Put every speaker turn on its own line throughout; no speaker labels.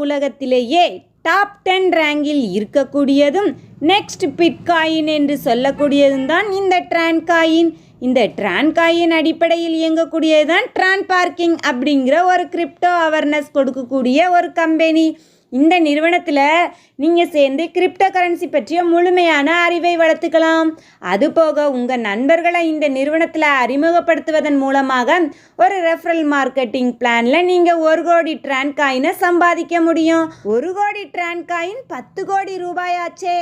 உலகத்திலேயே top 10 ரேங்கில் இருக்கக்கூடியதும் next bitcoin என்று சொல்லக்கூடியதும் தான் இந்த ட்ரான் காயின். இந்த ட்ரான் காயின் அடிப்படையில் இயங்கக்கூடியது தான் ட்ரான் பார்க்கிங் அப்படிங்கிற ஒரு கிரிப்டோ அவேர்னஸ் கொடுக்கக்கூடிய ஒரு கம்பெனி. இந்த நிறுவனத்தில் நீங்கள் சேர்ந்து கிரிப்டோ கரன்சி பற்றிய முழுமையான அறிவை வளர்த்துக்கலாம். அதுபோக உங்கள் நண்பர்களை இந்த நிறுவனத்தில் அறிமுகப்படுத்துவதன் மூலமாக ஒரு ரெஃபரல் மார்க்கெட்டிங் பிளானில் நீங்கள் 1 கோடி ட்ரான் காயினை சம்பாதிக்க முடியும். 1 கோடி ட்ரான் காயின் 10 கோடி ரூபாயாச்சே.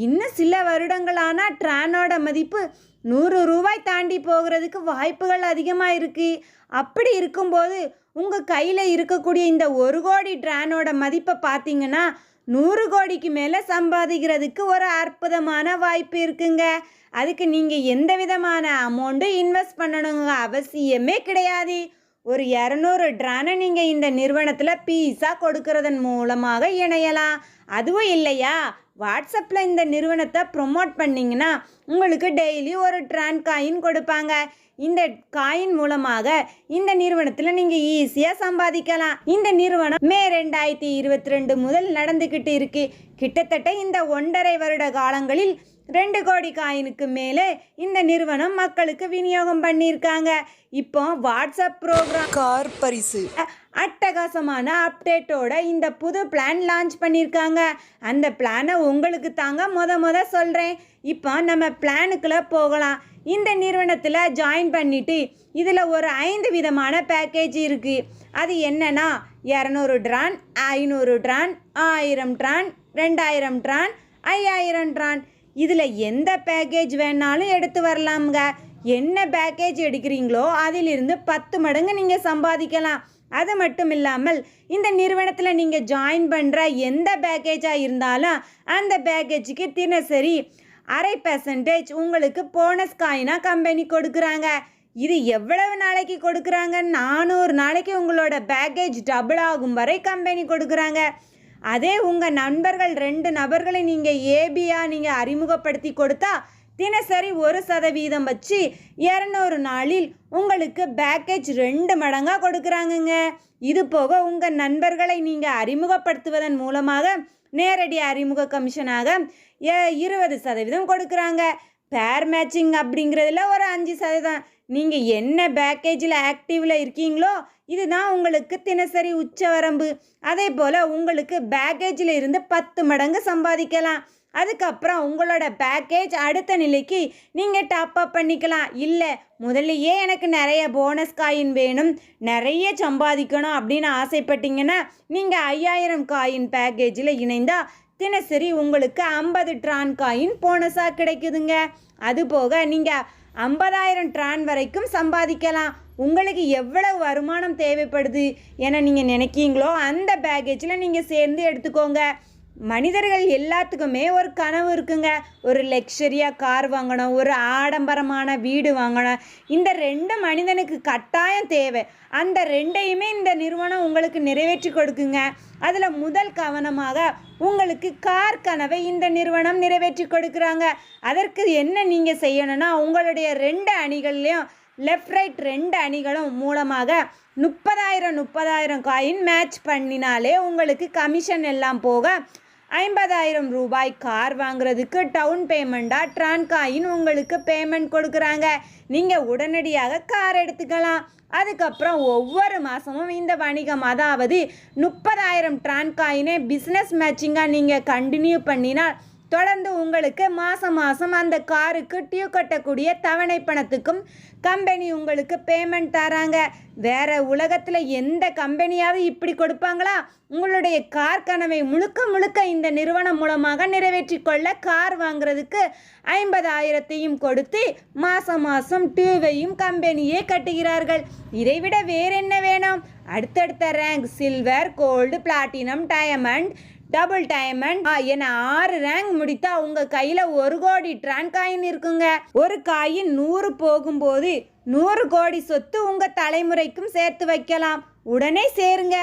இன்னும் சில வருடங்களான ட்ரானோட மதிப்பு 100 ரூபாய் தாண்டி போகிறதுக்கு வாய்ப்புகள் அதிகமாக இருக்குது. அப்படி இருக்கும்போது உங்கள் கையில் இருக்கக்கூடிய இந்த 1 கோடி ட்ரானோட மதிப்பை பார்த்தீங்கன்னா 100 கோடிக்கு மேலே சம்பாதிக்கிறதுக்கு ஒரு அற்புதமான வாய்ப்பு இருக்குங்க. அதுக்கு நீங்கள் எந்த விதமான அமௌண்ட்டும் இன்வெஸ்ட் பண்ணணுங்க அவசியமே கிடையாது. ஒரு 200 ட்ரானை நீங்கள் இந்த நிறுவனத்தில் பீஸாக கொடுக்கறதன் மூலமாக இணையலாம். அதுவும் இல்லையா, வாட்ஸ்அப்பில் இந்த நிறுவனத்தை ப்ரொமோட் பண்ணிங்கன்னா உங்களுக்கு டெய்லி ஒரு ட்ரான் காயின் கொடுப்பாங்க. இந்த காயின் மூலமாக இந்த நிறுவனத்தில் நீங்கள் ஈஸியாக சம்பாதிக்கலாம். இந்த நிறுவனம் மே 2022 முதல் நடந்துக்கிட்டு இருக்கு. கிட்டத்தட்ட இந்த 1.5 வருட காலங்களில் 2 கோடி காயினுக்கு மேலே இந்த நிறுவனம் மக்களுக்கு விநியோகம் பண்ணியிருக்காங்க. இப்போ வாட்ஸ்அப் ப்ரோக்ராம் கார் பரிசு அட்டகாசமான அப்டேட்டோட இந்த புது பிளான் லான்ச் பண்ணியிருக்காங்க. அந்த பிளானை உங்களுக்கு தாங்க முத சொல்கிறேன். இப்போ நம்ம பிளானுக்குள்ளே போகலாம். இந்த நிறுவனத்தில் ஜாயின் பண்ணிவிட்டு இதில் ஒரு 5 விதமான பேக்கேஜ் இருக்குது. அது என்னன்னா 200 tron, 500 tron, 1000 tron, 2000 tron, 5000 tron. இதில் எந்த பேக்கேஜ் வேணாலும் எடுத்து வரலாமுங்க. என்ன பேக்கேஜ் எடுக்கிறீங்களோ அதிலிருந்து 10 மடங்கு நீங்கள் சம்பாதிக்கலாம். அது மட்டும் இல்லாமல் இந்த நிறுவனத்தில் நீங்கள் ஜாயின் பண்ணுற எந்த பேக்கேஜாக இருந்தாலும் அந்த பேக்கேஜுக்கு தினசரி 0.5% உங்களுக்கு போனஸ் காயினாக கம்பெனி கொடுக்குறாங்க. இது எவ்வளவு நாளைக்கு கொடுக்குறாங்க? 400 நாளைக்கு உங்களோட பேக்கேஜ் டபுள் ஆகும் வரை கம்பெனி கொடுக்குறாங்க. அதே உங்கள் நண்பர்கள் 2 நபர்களை நீங்கள் ஏபியாக நீங்கள் அறிமுகப்படுத்தி கொடுத்தா தினசரி 1% வச்சு 200 நாளில் உங்களுக்கு பேக்கேஜ் 2 மடங்காக கொடுக்குறாங்கங்க. இது போக உங்கள் நண்பர்களை நீங்கள் அறிமுகப்படுத்துவதன் மூலமாக நேரடி அறிமுக கமிஷனாக 20% கொடுக்குறாங்க. பேர் மேட்சிங் அப்படிங்கிறதுல ஒரு 5%. நீங்கள் என்ன பேக்கேஜில் ஆக்டிவில் இருக்கீங்களோ இதுதான் உங்களுக்கு தினசரி உச்சவரம்பு. அதே போல் உங்களுக்கு பேக்கேஜில் இருந்து 10 மடங்கு சம்பாதிக்கலாம். அதுக்கப்புறம் உங்களோட பேக்கேஜ் அடுத்த நிலைக்கு நீங்கள் டாப்அப் பண்ணிக்கலாம். இல்லை முதல்லையே எனக்கு நிறைய போனஸ் காயின் வேணும், நிறைய சம்பாதிக்கணும் அப்படின்னு ஆசைப்பட்டீங்கன்னா நீங்கள் 5000 காயின் பேக்கேஜில் இணைந்தால் தினசரி உங்களுக்கு 50 ட்ரான் காயின் போனஸாக கிடைக்குதுங்க. அதுபோக நீங்கள் 50,000 ட்ரான் வரைக்கும் சம்பாதிக்கலாம். உங்களுக்கு எவ்வளவு வருமானம் தேவைப்படுது என நீங்கள் நினைக்கீங்களோ அந்த பேக்கேஜில் நீங்கள் சேர்ந்து எடுத்துக்கோங்க. மனிதர்கள் எல்லாத்துக்குமே ஒரு கனவு இருக்குங்க. ஒரு லக்ஸரியாக கார் வாங்கணும், ஒரு ஆடம்பரமான வீடு வாங்கணும். இந்த 2 மனிதனுக்கு கட்டாயம் தேவை. அந்த 2ஐயுமே இந்த நிறுவனம் உங்களுக்கு நிறைவேற்றி கொடுக்குங்க. அதில் முதல் கவனமாக உங்களுக்கு கார் கனவை இந்த நிறுவனம் நிறைவேற்றி கொடுக்குறாங்க. அதற்கு என்ன நீங்கள் செய்யணும்னா உங்களுடைய 2 அணிகள்லையும் லெஃப்ட் ரைட் 2 அணிகளும் மூலமாக 30,000 காயின் மேட்ச் பண்ணினாலே உங்களுக்கு கமிஷன் எல்லாம் போக 50,000 ரூபாய் கார் வாங்குறதுக்கு டவுன் பேமெண்ட்டாக ட்ரான் காயின் உங்களுக்கு பேமெண்ட் கொடுக்குறாங்க. நீங்கள் உடனடியாக கார் எடுத்துக்கலாம். அதுக்கப்புறம் ஒவ்வொரு மாதமும் இந்த வணிகம், அதாவது 30,000 ட்ரான் காயினை பிஸ்னஸ் மேட்சிங்காக நீங்கள் கண்டினியூ பண்ணினால் தொடர்ந்து உங்களுக்கு மாதம் அந்த காருக்கு டியூ கட்டக்கூடிய தவணை பணத்துக்கும் கம்பெனி உங்களுக்கு பேமெண்ட் தராங்க. வேறு உலகத்தில் எந்த கம்பெனியாவது இப்படி கொடுப்பாங்களா? உங்களுடைய கார் கனவை முழுக்க இந்த நிறுவனம் மூலமாக நிறைவேற்றி கொள்ள கார் வாங்குறதுக்கு 50,000 கொடுத்து மாதம் டியூவையும் கம்பெனியே கட்டுகிறார்கள். இதைவிட வேற என்ன வேணும்? அடுத்தடுத்த rank silver, gold, platinum, diamond, double diamond என 6 ரேங்க் முடித்தா உங்கள் கையில் 1 கோடி ட்ரான் காயின் இருக்குங்க. ஒரு காயின் 100 போகும்போது 100 கோடி சொத்து உங்கள் தலைமுறைக்கும் சேர்த்து வைக்கலாம். உடனே சேருங்க.